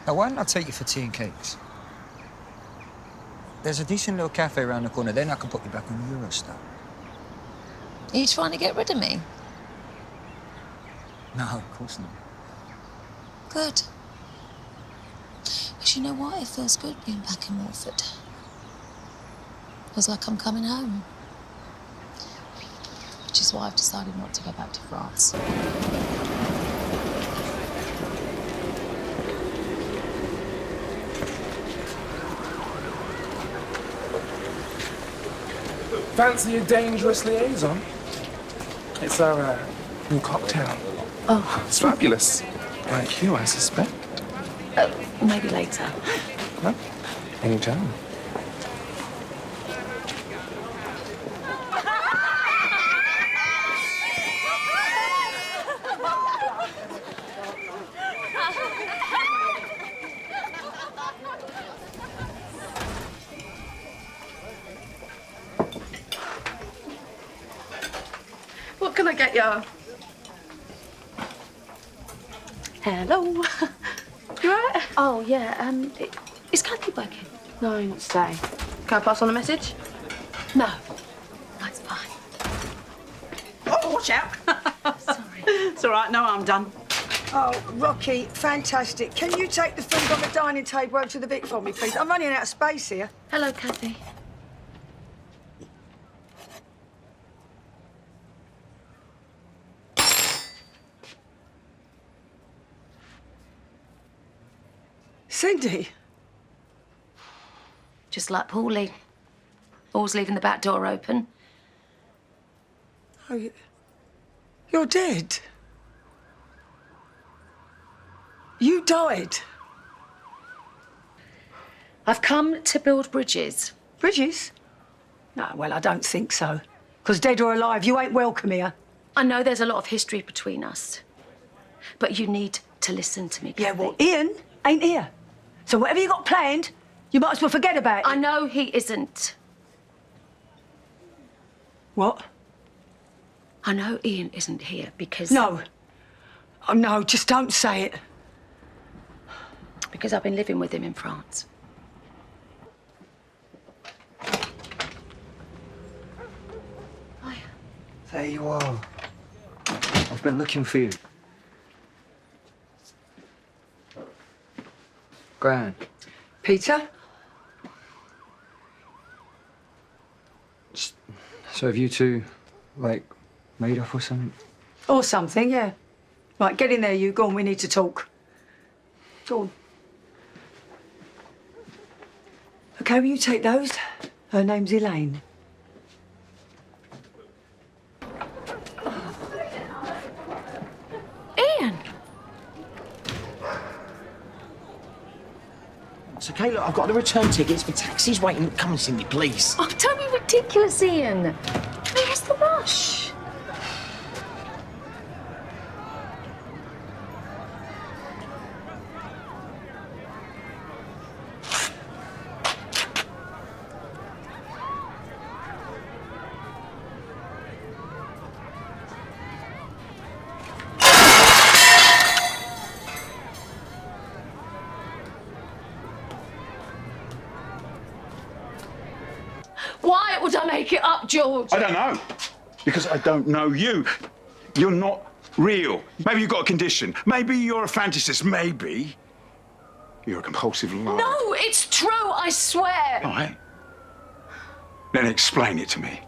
Now, why don't I take you for tea and cakes? There's a decent little cafe around the corner, then I can put you back on Eurostar. Are you trying to get rid of me? No, of course not. Good. Because you know what? It feels good being back in Watford. Feels like I'm coming home. Which is why I've decided not to go back to France. Fancy a dangerous liaison? It's our new cocktail. Oh. It's fabulous. Like you, I suspect. Maybe later. No? Anytime. What can I get you? Hello. You alright? Oh, yeah, is Kathy working? No, not today. Can I pass on a message? No. That's fine. Oh, watch out. Sorry. It's all right, no, I'm done. Oh, Rocky, fantastic. Can you take the food on the dining table over to the Vic for me, please? I'm running out of space here. Hello, Kathy. Cindy? Just like Paulie. Always leaving the back door open. Oh, you're dead? You died? I've come to build bridges. Bridges? No, well, I don't think so. Because dead or alive, you ain't welcome here. I know there's a lot of history between us. But you need to listen to me, Kathy. Yeah, well, Ian ain't here. So whatever you got planned, you might as well forget about it. I know he isn't. What? I know Ian isn't here because... No. Oh, no, just don't say it. Because I've been living with him in France. There you are. I've been looking for you. Gran. Peter? So have you two, like, made up or something? Or something, yeah. Right, get in there, you. Go on, we need to talk. Go on. OK, will you take those? Her name's Elaine. Ian! It's okay, look, I've got the return tickets, my taxi's waiting. Come and see me, please. Oh, don't be ridiculous, Ian. Where's the rush? Why would I make it up, George? I don't know. Because I don't know you. You're not real. Maybe you've got a condition. Maybe you're a fantasist. Maybe you're a compulsive liar. No, it's true, I swear. All right. Then explain it to me.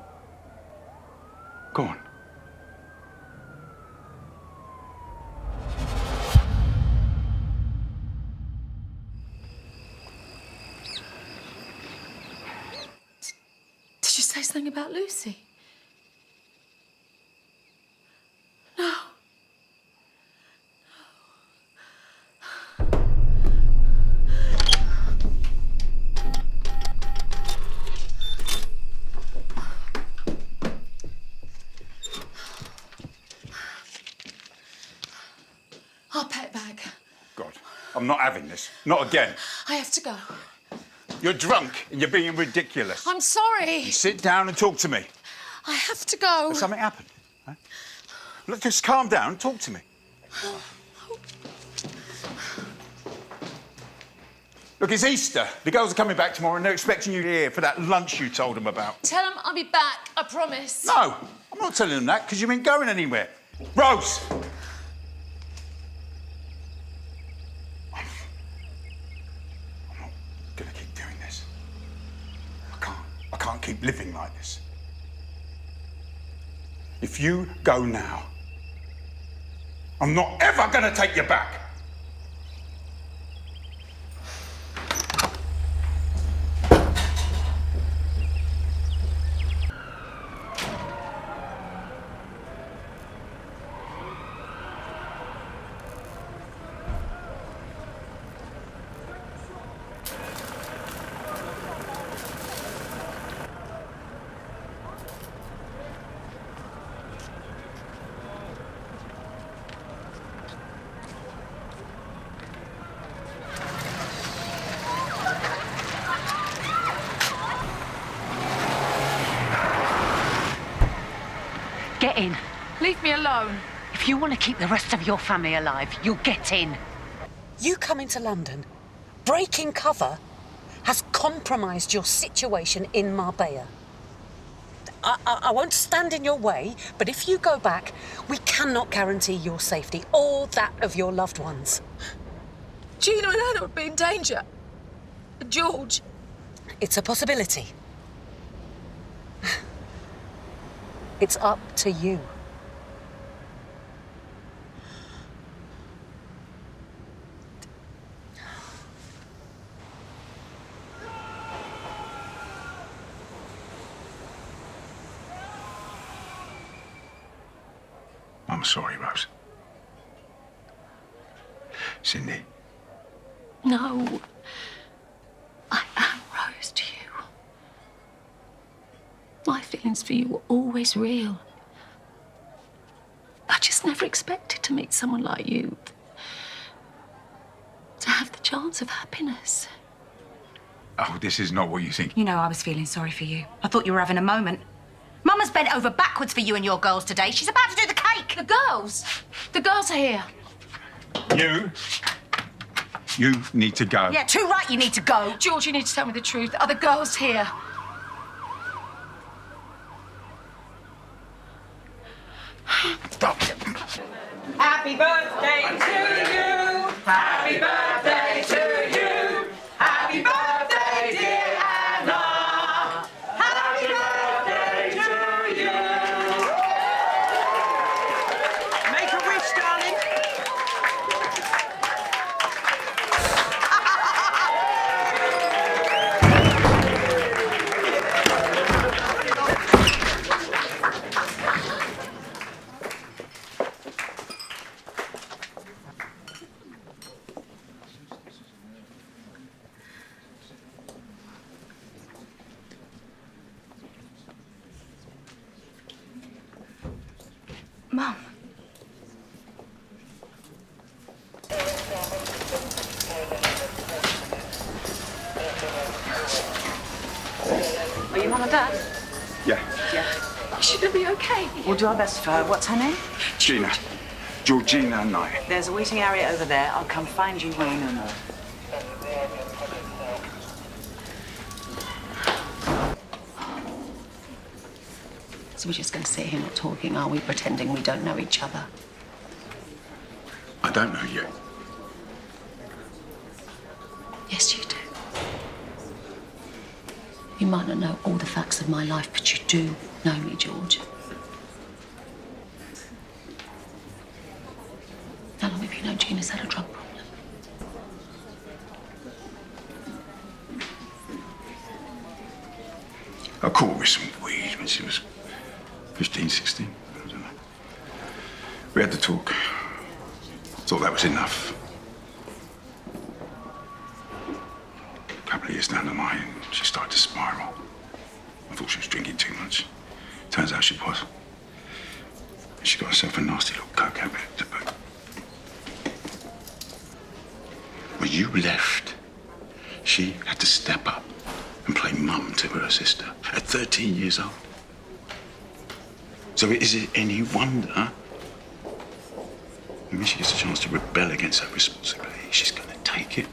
Go on. Did you say something about Lucy? No. I'll pay it back. God, I'm not having this. Not again. I have to go. You're drunk and you're being ridiculous. I'm sorry. Sit down and talk to me. I have to go. Has something happened? Huh? Look, just calm down and talk to me. Look, it's Easter. The girls are coming back tomorrow and they're expecting you here for that lunch you told them about. Tell them I'll be back, I promise. No, I'm not telling them that because you ain't going anywhere. Rose! I'm not gonna keep doing this. I can't keep living like this. If you go now, I'm not ever gonna take you back. Get in. Leave me alone. If you want to keep the rest of your family alive, you'll get in. You come into London, breaking cover has compromised your situation in Marbella. I won't stand in your way, but if you go back, we cannot guarantee your safety or that of your loved ones. Gina and Anna would be in danger. George. It's a possibility. It's up to you. I'm sorry, Rose. Cindy. No. I am Rose to you. My feelings for you were always real. I just never expected to meet someone like you. To have the chance of happiness. Oh, this is not what you think. You know, I was feeling sorry for you. I thought you were having a moment. Mama's bent over backwards for you and your girls today. She's about to do the cake. The girls? The girls are here. You need to go. Yeah, too right you need to go. George, you need to tell me the truth. Are the girls here? Stop. Happy birthday to you. Happy birthday to you. Happy birthday, dear Anna. Happy birthday to you. Make a wish, darling. Mum. Are you Mum and Dad? Yeah. Should be okay. We'll do our best for her. What's her name? Gina. Georgina Knight. There's a waiting area over there. I'll come find you when we know more. So we're just going to sit here not talking, are we? Pretending we don't know each other. I don't know you. Yes, you do. You might not know all the facts of my life, but you do know me, George. How long have you known Gina's had a drug problem? I caught her with some weed when she was 15, 16. I don't know. We had to talk. Thought that was enough. A couple of years down the line, she started to spiral. I thought she was drinking too much. Turns out she was. She got herself a nasty little coke habit to boot. When you left, she had to step up and play mum to her sister at 13 years old. So is it any wonder when she gets a chance to rebel against that responsibility, she's going to take it?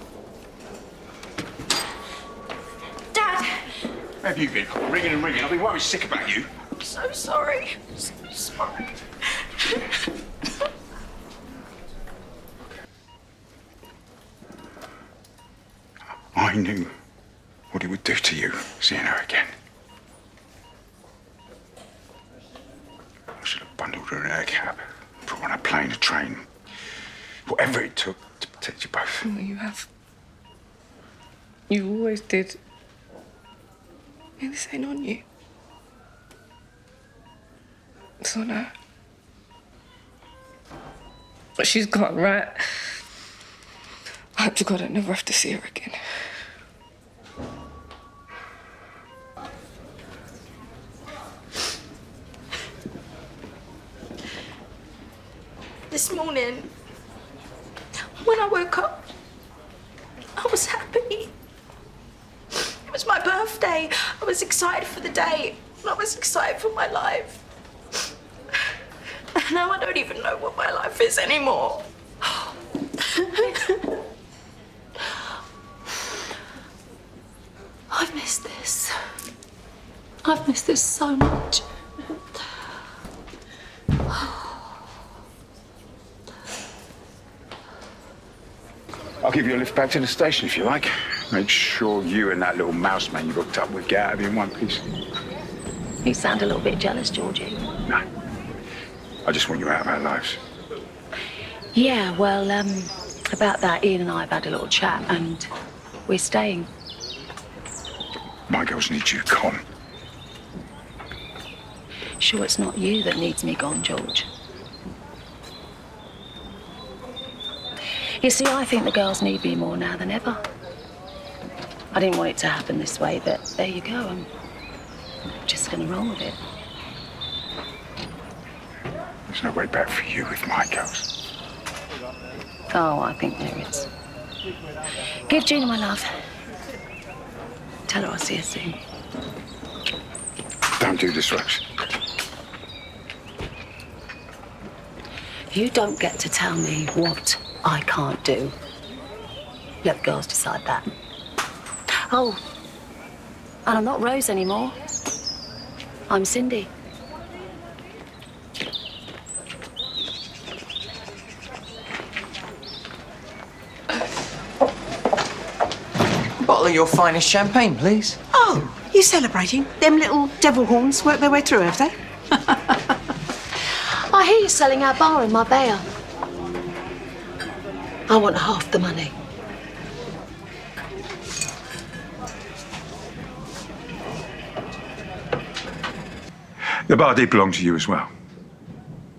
Where have you been? Ringing and ringing. I've been worried sick about you. I'm so sorry. I'm so sorry. I knew what it would do to you, seeing her again. I should have bundled her in a cab, put her on a plane, a train, whatever it took to protect you both. Oh, you have. You always did. And this ain't on you. It's on her. But she's gone, right? I hope to God I never have to see her again. This morning, when I woke up, I was happy. It was my birthday. I was excited for the day. And I was excited for my life. And now I don't even know what my life is anymore. I've missed this. I've missed this so much. I'll give you a lift back to the station if you like. Make sure you and that little mouse man you hooked up with get out of here in one piece. You sound a little bit jealous, Georgie. No. I just want you out of our lives. Yeah, well, about that, Ian and I have had a little chat and we're staying. My girls need you gone. Sure, it's not you that needs me gone, George. You see, I think the girls need me more now than ever. I didn't want it to happen this way, but there you go. I'm just going to roll with it. There's no way back for you with my girls. Oh, I think there is. Give Gina my love. Tell her I'll see her soon. Don't do this, Rex. You don't get to tell me what I can't do. Let the girls decide that. Oh, and I'm not Rose anymore. I'm Cindy. A bottle of your finest champagne, please. Oh, you celebrating? Them little devil horns work their way through, have they? I hear you're selling our bar in Marbella. I want half the money. The bar did belong to you as well.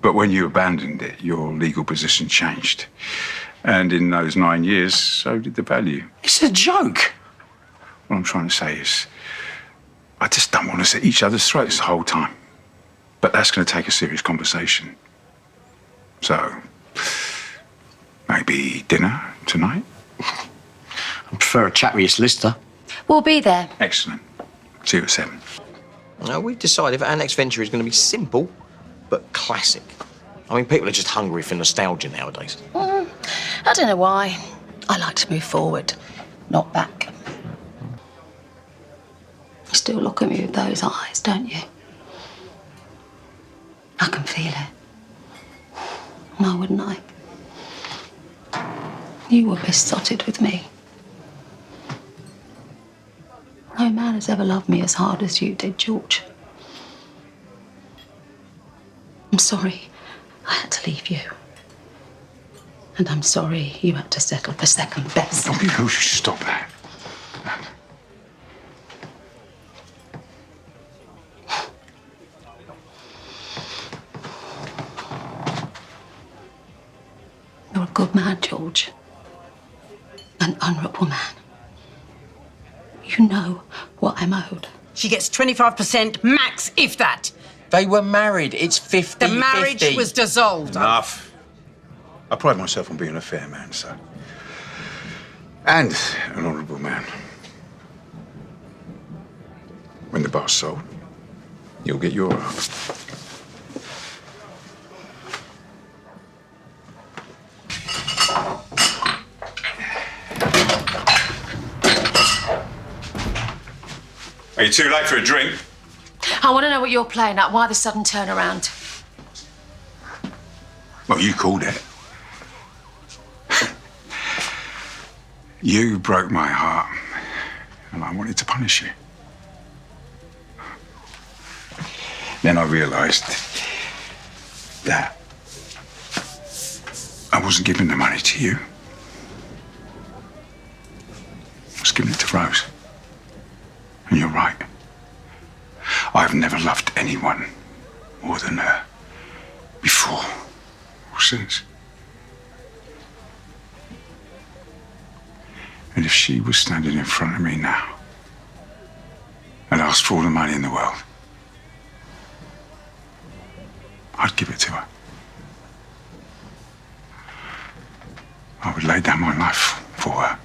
But when you abandoned it, your legal position changed. And in those 9 years, so did the value. It's a joke. What I'm trying to say is, I just don't want us at each other's throats the whole time. But that's going to take a serious conversation. So, maybe dinner tonight? I prefer a chat with your solicitor. We'll be there. Excellent. See you at 7. Now, we've decided that our next venture is going to be simple, but classic. I mean, people are just hungry for nostalgia nowadays. I don't know why. I like to move forward, not back. You still look at me with those eyes, don't you? I can feel it. No, wouldn't I? You were besotted with me. No man has ever loved me as hard as you did, George. I'm sorry I had to leave you. And I'm sorry you had to settle for second best. Oh, you should stop that. You're a good man, George. An honourable man. You know what I'm owed. She gets 25% max, if that. They were married. It's 50-50. The marriage was dissolved. Enough. I pride myself on being a fair man, so. And an honourable man. When the bar's sold, you'll get your half. Are you too late for a drink? I want to know what you're playing at. Why the sudden turnaround? Well, you called it. You broke my heart, and I wanted to punish you. Then I realised that I wasn't giving the money to you. I was giving it to Rose. And you're right. I've never loved anyone more than her. Before or since. And if she was standing in front of me now and asked for all the money in the world, I'd give it to her. I would lay down my life for her.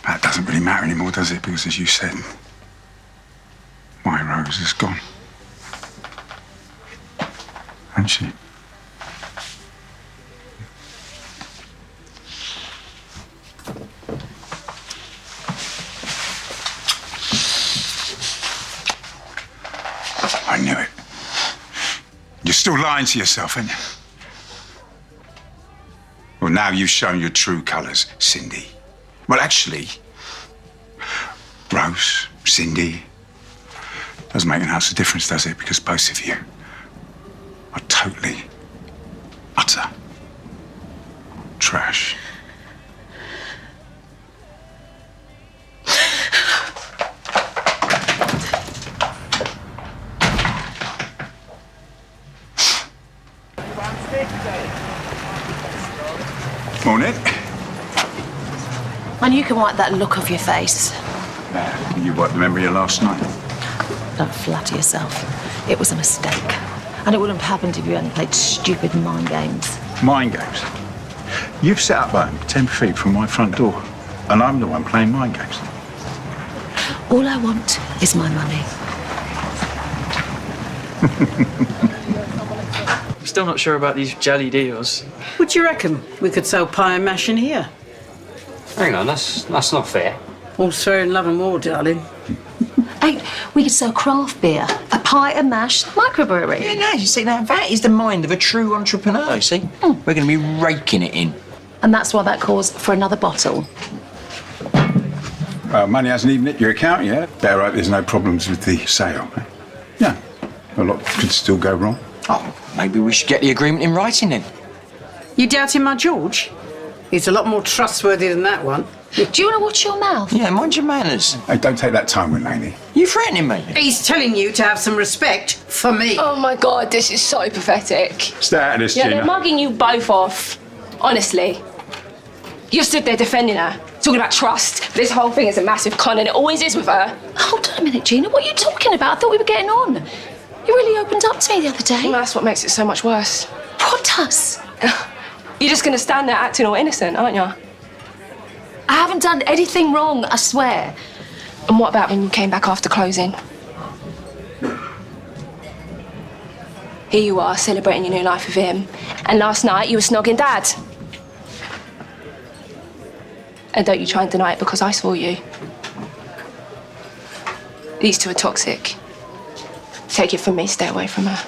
That doesn't really matter anymore, does it? Because as you said, my Rose is gone. Hasn't she? I knew it. You're still lying to yourself, aren't you? Well, now you've shown your true colours, Cindy. Well, actually, Rose, Cindy, doesn't make an ounce of difference, does it? Because both of you are totally, utter trash. Morning. And you can wipe that look off your face. You wiped the memory of last night. Don't flatter yourself. It was a mistake. And it wouldn't have happened if you hadn't played stupid mind games. Mind games? You've set up home 10 feet from my front door, and I'm the one playing mind games. All I want is my money. Still not sure about these jelly deals. What do you reckon? We could sell pie and mash in here. Hang on, that's not fair. All's fair in love and war, darling. Hey, we could sell craft beer, a pie and mash microbrewery. Yeah, no, you see, that is the mind of a true entrepreneur, you see? We're going to be raking it in. And that's why that calls for another bottle. Money hasn't even hit your account yet. Better hope there's no problems with the sale. Yeah, a lot could still go wrong. Oh, maybe we should get the agreement in writing then. You doubting my George? He's a lot more trustworthy than that one. Do you want to watch your mouth? Yeah, mind your manners. Hey, don't take that time with Lainey. You threatening me? He's telling you to have some respect for me. Oh my God, this is so pathetic. Stay out of this, Yeah, Gina. they're mugging you both off. Honestly. You're stood there defending her, talking about trust. This whole thing is a massive con, and it always is with her. Hold on a minute, Gina. What are you talking about? I thought we were getting on. You really opened up to me the other day. Well, that's what makes it so much worse. What does? You're just going to stand there acting all innocent, aren't you? I haven't done anything wrong, I swear. And what about when you came back after closing? Here you are, celebrating your new life with him. And last night, you were snogging Dad. And don't you try and deny it because I saw you. These two are toxic. Take it from me, stay away from her.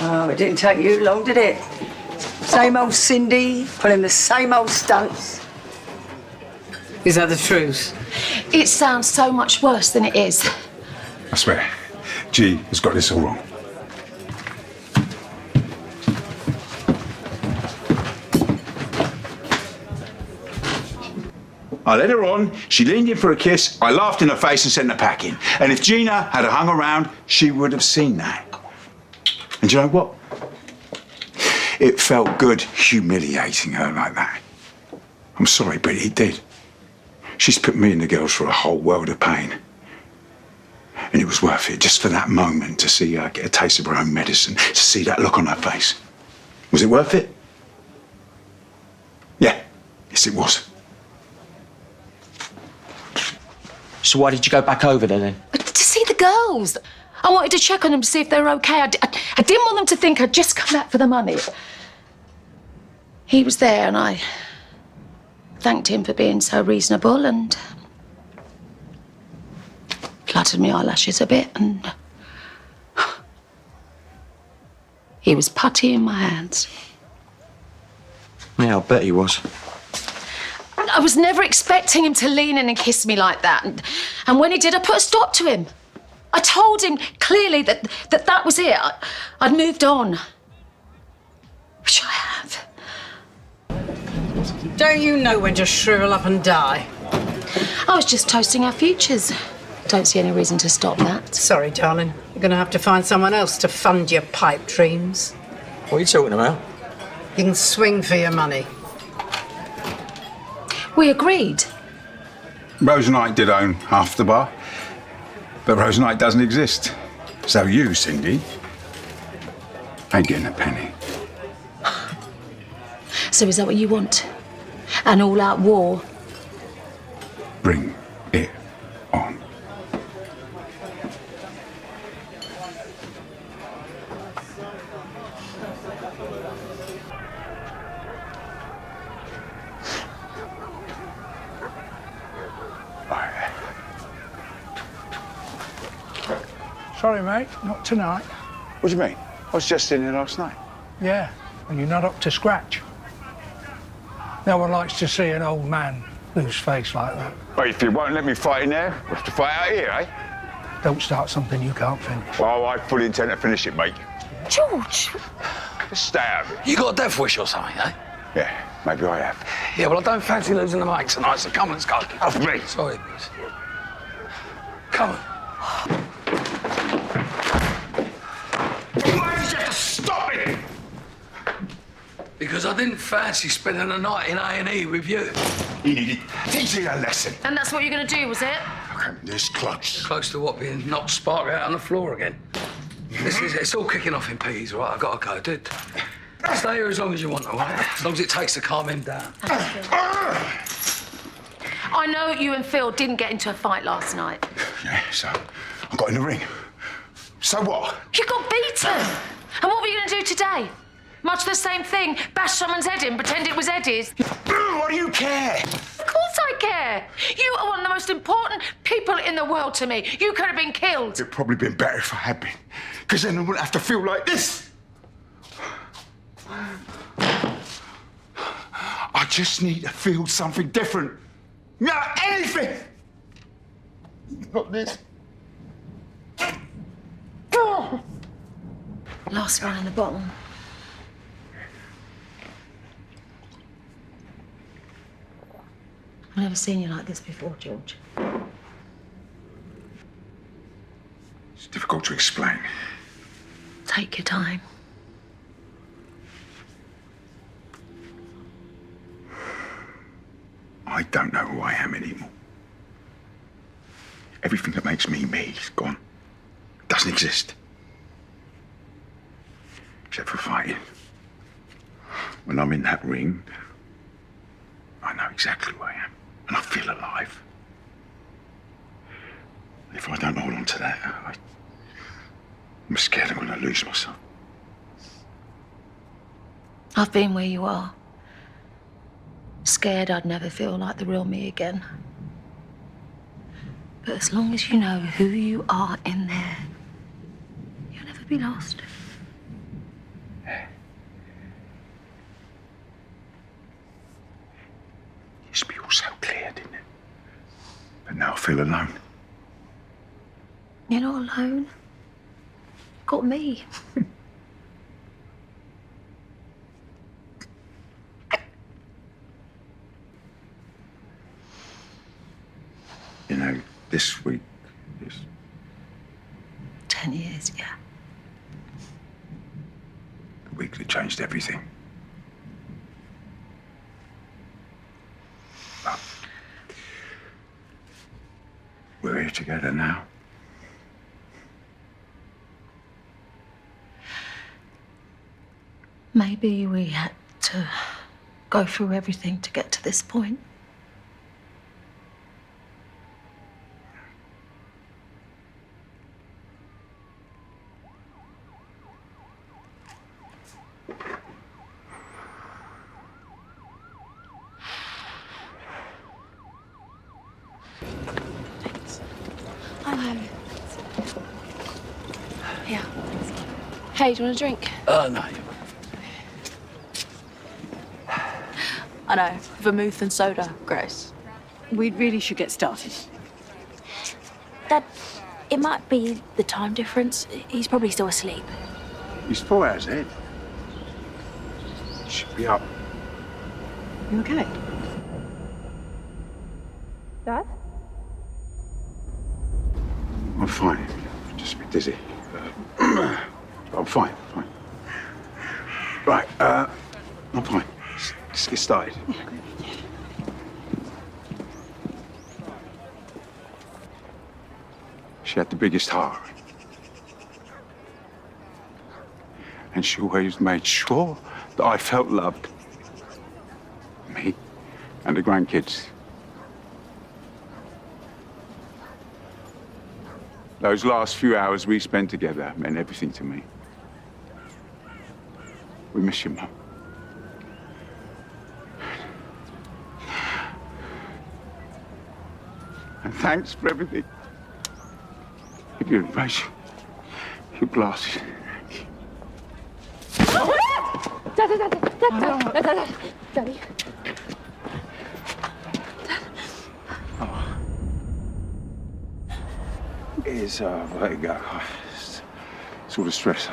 Oh, it didn't take you long, did it? Same old Cindy, pulling the same old stunts. Is that the truth? It sounds so much worse than it is. I swear, G has got this all wrong. I led her on, she leaned in for a kiss, I laughed in her face and sent her packing. And if Gina had hung around, she would have seen that. And do you know what? It felt good humiliating her like that. I'm sorry, but it did. She's put me and the girls through a whole world of pain. And it was worth it, just for that moment, to see her get a taste of her own medicine, to see that look on her face. Was it worth it? Yeah, yes it was. So why did you go back over there then? To see the girls. I wanted to check on them to see if they were okay. I didn't want them to think I'd just come back for the money. He was there and I thanked him for being so reasonable and fluttered my eyelashes a bit, and he was putty in my hands. Yeah, I bet he was. I was never expecting him to lean in and kiss me like that, and when he did, I put a stop to him. I told him clearly that was it. I'd moved on. Which I have. Don't you know when to shrivel up and die? I was just toasting our futures. Don't see any reason to stop that. Sorry, darling. You're going to have to find someone else to fund your pipe dreams. What are you talking about? You can swing for your money. We agreed. Rose Knight did own half the bar, but Rose Knight doesn't exist. So you, Cindy, ain't getting a penny. So is that what you want? An all-out war? Bring it on. Sorry, mate, not tonight. What do you mean? I was just in here last night. Yeah, and you're not up to scratch. No one likes to see an old man lose face like that. Well, if you won't let me fight in there, we'll have to fight out here, eh? Don't start something you can't finish. Well, I fully intend to finish it, mate. George! Just stay out of it. You got a death wish or something, eh? Yeah, maybe I have. Yeah, well, I don't fancy losing the mate tonight, so come on, let's go. Off me. Sorry, boys. Come on. Why did you have to stop it? Because I didn't fancy spending the night in A&E with you. He needed teaching a lesson. And that's what you're going to do, was it? Okay, this close. Close to what, being knocked spark out on the floor again? It's all kicking off in P's, all right? I've got to go, dude. Stay here as long as you want, all right? As long as it takes to calm him down. I know you and Phil didn't get into a fight last night. Yeah, so I got in the ring. So what? You got beaten! And what were you going to do today? Much the same thing. Bash someone's head in, pretend it was Eddie's. What do you care? Of course I care. You are one of the most important people in the world to me. You could have been killed. It'd probably been better if I had been. Because then I wouldn't have to feel like this. I just need to feel something different. No, anything! Not this. Last one in the bottom. I've never seen you like this before, George. It's difficult to explain. Take your time. I don't know who I am anymore. Everything that makes me me is gone. Doesn't exist. Except for fighting. When I'm in that ring, I know exactly who I am. And I feel alive. And if I don't hold on to that, I'm scared I'm going to lose myself. I've been where you are. Scared I'd never feel like the real me again. But as long as you know who you are in there, you'll never be lost. Used to be all so clear, didn't it? But now I feel alone. You're not alone. Got me. You know, this week is 10 years, yeah. the week that changed everything. But we're here together now. Maybe we had to go through everything to get to this point. Yeah. Hey, do you want a drink? No. I know. Vermouth and soda. Gross. We really should get started. Dad, it might be the time difference. He's probably still asleep. He's 4 hours ahead. He should be up. You okay? Dad? I'm fine. Just a bit dizzy. I'm fine. Right, I'm fine. Let's get started. She had the biggest heart. And she always made sure that I felt loved. Me and the grandkids. Those last few hours we spent together meant everything to me. We miss you, Mum. And thanks for everything. If you embrace your glasses. Daddy. It's vertigo. It's all the stress.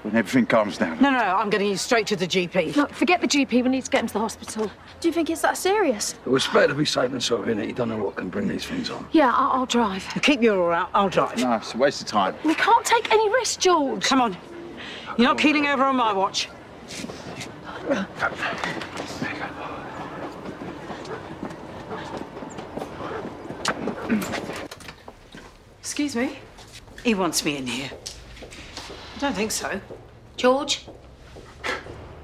When everything calms down. No, I'm getting you straight to the GP. Look, forget the GP. We need to get him to the hospital. Do you think it's that serious? It was better to be safe than sorry, innit? You don't know what can bring these things on. Yeah, I'll drive. Keep your oar out, I'll drive. No, it's a waste of time. We can't take any risks, George. Come on. You're not keeling over on my watch. Excuse me? He wants me in here. I don't think so. George?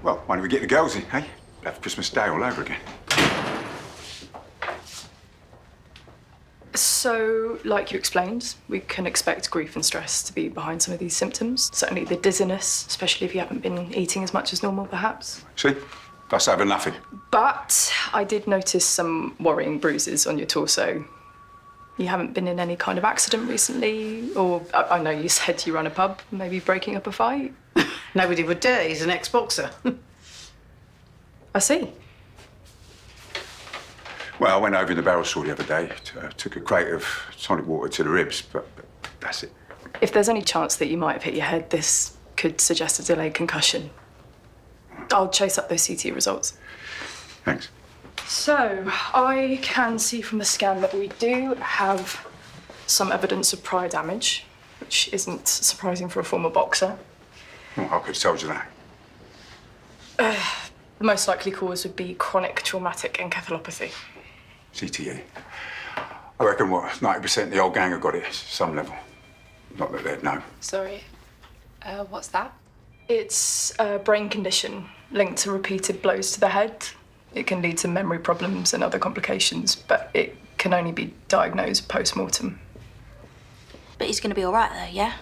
Well, why don't we get the girls in, eh? Have Christmas Day all over again. So, like you explained, we can expect grief and stress to be behind some of these symptoms. Certainly the dizziness, especially if you haven't been eating as much as normal, perhaps. See? That's over nothing. But I did notice some worrying bruises on your torso. You haven't been in any kind of accident recently? Or, I know you said you run a pub, maybe breaking up a fight? Nobody would dare. He's an ex-boxer. I see. Well, I went over in the barrel store the other day, took a crate of tonic water to the ribs, but that's it. If there's any chance that you might have hit your head, this could suggest a delayed concussion. I'll chase up those CT results. Thanks. So, I can see from the scan that we do have some evidence of prior damage, which isn't surprising for a former boxer. Well, I could have told you that. The most likely cause would be chronic traumatic encephalopathy. CTE. I reckon, 90% of the old gang have got it at some level. Not that they'd know. Sorry, what's that? It's a brain condition linked to repeated blows to the head. It can lead to memory problems and other complications, but it can only be diagnosed post-mortem. But he's going to be all right, though, yeah?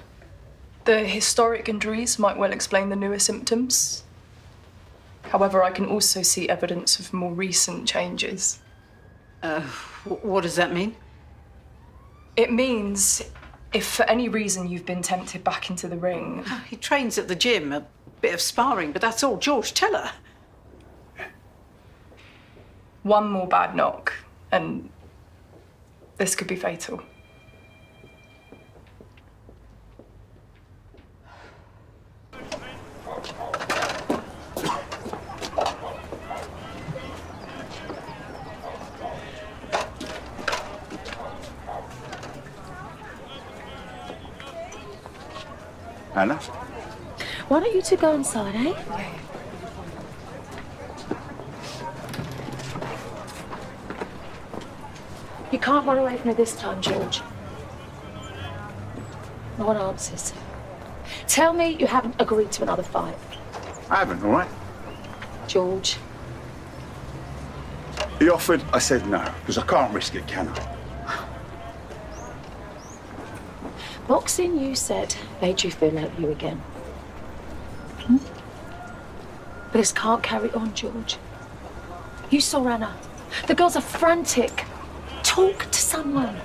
The historic injuries might well explain the newer symptoms. However, I can also see evidence of more recent changes. What does that mean? It means if for any reason you've been tempted back into the ring... He trains at the gym, a bit of sparring, but that's all. George, tell her. One more bad knock, and this could be fatal. Anna? Why don't you two go inside, eh? You can't run away from me this time, George. I want answers. Tell me you haven't agreed to another fight. I haven't, all right? George. He offered, I said no, because I can't risk it, can I? Boxing, you said, made you feel like you again. But this can't carry on, George. You saw Anna. The girls are frantic. Talk to someone.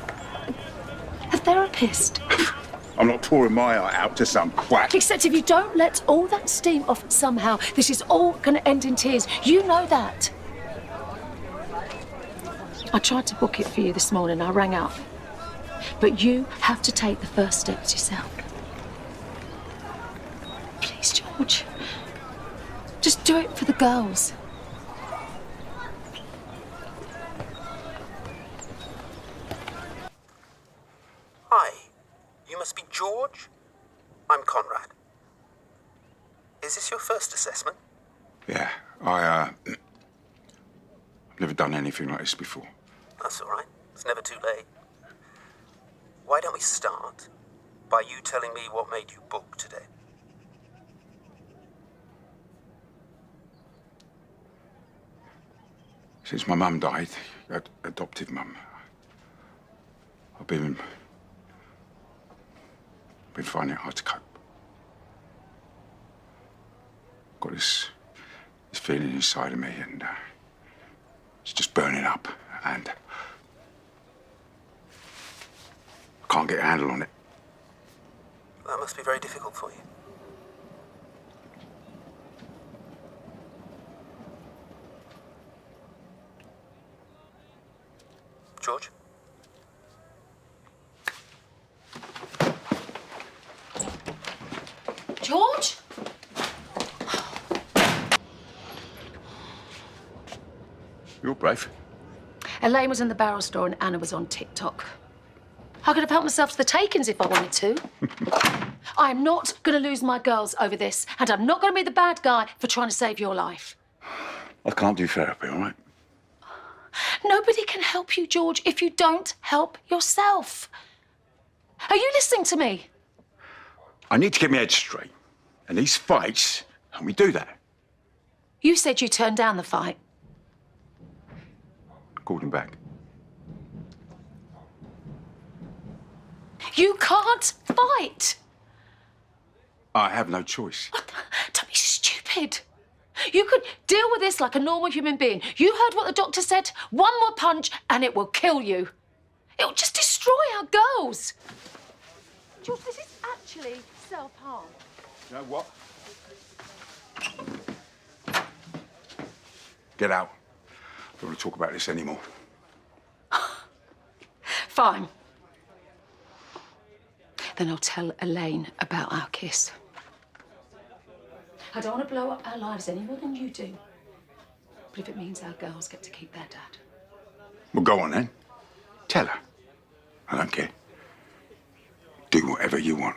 therapist. I'm not pouring my eye out to some quack. Except if you don't let all that steam off somehow, this is all going to end in tears. You know that. I tried to book it for you this morning. I rang up. But you have to take the first steps yourself. Please, George. Just do it for the girls. Hi, you must be George? I'm Conrad. Is this your first assessment? Yeah, I've never done anything like this before. That's all right. It's never too late. Why don't we start by you telling me what made you book today? Since my mum died, adoptive mum, I've been finding it hard to cope. Got this feeling inside of me, and it's just burning up, and I can't get a handle on it. That must be very difficult for you. George? George? You're brave. Elaine was in the barrel store and Anna was on TikTok. I could have helped myself to the takings if I wanted to. I'm not going to lose my girls over this, and I'm not going to be the bad guy for trying to save your life. I can't do therapy, all right? Nobody can help you, George, if you don't help yourself. Are you listening to me? I need to get my head straight. And these fights help me do that. You said you turned down the fight. Called him back. You can't fight. I have no choice. Don't be stupid. You could deal with this like a normal human being. You heard what the doctor said. One more punch and it will kill you. It will just destroy our girls. George, this is actually self-harm. You know what? Get out. I don't want to talk about this anymore. Fine. Then I'll tell Elaine about our kiss. I don't want to blow up our lives any more than you do. But if it means our girls get to keep their dad. Well, go on then. Tell her. I don't care. Do whatever you want.